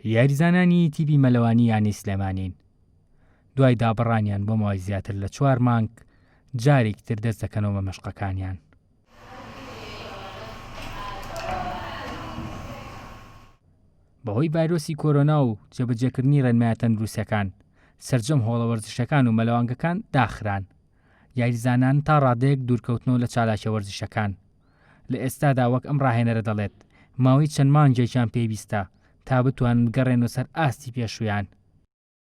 یاریزانانی تیپی مەلەوانی یانی سلێمانین. دوای دابڕانیان بۆ ماوەی زیاتر لە 4 مانگ جارێکی تر دەست دەکەنەوە بە مەشقەکانیان. بەهۆی ڤایرۆسی کۆرۆنا و جێبەجێکردنی ڕێنمایە تەندروستیەکان سەرجەم هۆڵە وەرزشەکان و مەلەوانگەکان داخران. یاریزانان تا ڕادەیەک دوورکەوتنەوە لە چالاکیە وەرزشەکان. لە ئێستادا وەک ئەم ڕاهێنەرە دەڵێت ماوەی چەند مانگێکیان پێویستە تا بتوان بگەڕێنەوە سەر ئاستی پێشویان.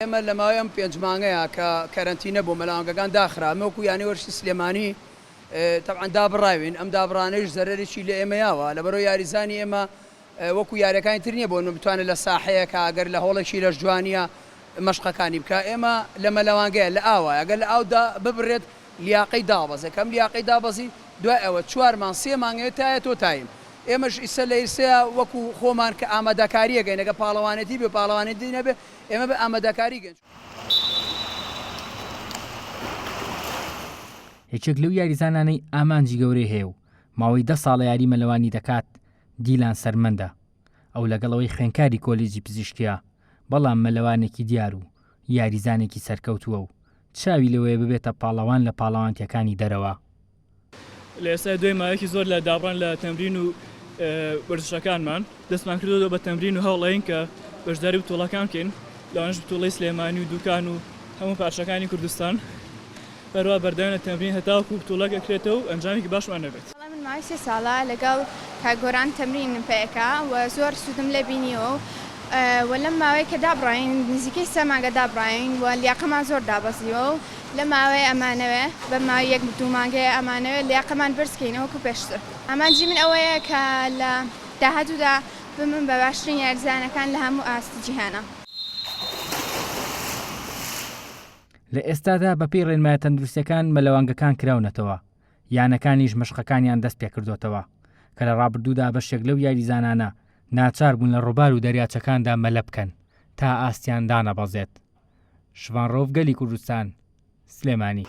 ئێمە لە ماوەی ئەم 5 مانگەیە کە کەرەنتینە بۆ مەلەوانگەکان داخرا وەکو یانی وەرزشی سلێمانی تەبعاً دابڕاوین. ئەم دابڕانەیش زەرەرێکی لە ئێمەیاوە لەبەرەوەی یاریزانی ئێمە وەکو یاریەکانی تر نییە بۆ بتوانێت لە ساحەیەکە ئەگەر لە هۆڵێکی لەش جوانیە مەشقەکانی بکە. ئێمە لە مەلەوانگەیە لە ئاوە ئەگەر لە ئاودا ببڕێت لیاقەی دابەزێ کەم لیاقەی دابەزی دوای ئەوە 4 مانگ 3 مانگەوێت تایە تۆ تایم. ئێمەش ئیسە لە ئیرسەیە وەکو خۆمان کە ئامادەکاریەکەین ئەگە پاڵەوانێتی بێ پاڵەوانێتی نەبێ ئێمە بە ئامادەکاری گەنج. یەکێک لەو یاریزانانەی ئامانجی گەورەی هەیە و ماوەی 10 ساڵە یاری مەلەوانی دەکات دیلان سەرمەندە. ئەو لەگەڵەوەی خوێندکاری کۆلیجی پزیشکیە بەڵام مەلەوانێکی دیار و یاریزانێکی سەرکەوتووە و چاوی لەوەیە ببێتە پاڵەوان لە پاڵەوانتیەکانی دەرەوە. لە ئێستا دوای ماوەیەکی زۆر لە دابڕان لە تەمرین و وەرزشەکانمان دەستمان کردەوە بە تەمرین و هەوڵین کە بەشداری بتوڵەکان بکەین لەوانش بتوڵەی سلێمانی و دوکان و هەموو پارچەکانی کوردستان بەروە بەردەوامە تەمرین هەتاوەکو بتوڵەک ئەکرێتەوە و ئەنجامێکی باشمان نەبێت. من ماوەی 3 ساڵە لەگەڵ کاگۆران تەمرینم پێەکە و زۆر سوودم لێ بینیەوە و لەم ماوەی کە دابڕین نزیکەی 3 مانگە دابڕین و لیاقەمان زۆر دابەزیەوە و لە ماوەی ئەمانەوە بە ماوەی 1-2 مانگەیە ئەمانەوە لیاقەمان بەرزکەینەوەکو پێشتر. ئامانجی من ئەوەیە کە لە داهاتوودا بمن بە باشترین یاریزانەکان لە هەموو ئاستی جیهانە. لە ئێستادا بەپێی ڕێنمایە تەندروستیەکان مەلەوانگەکان کراونەتەوە یانەکانیش مەشقەکانیان دەست پێ کردوتەوە کە لە ڕابردوودا بەشێک لەو یاریزانانە ناچار بوون لە ڕووبار و دەریاچەکاندا مەلە بکەن تا ئاستیان دانەبەزێت. شڤان ڕۆڤ گەلی کوردستان سلێمانی.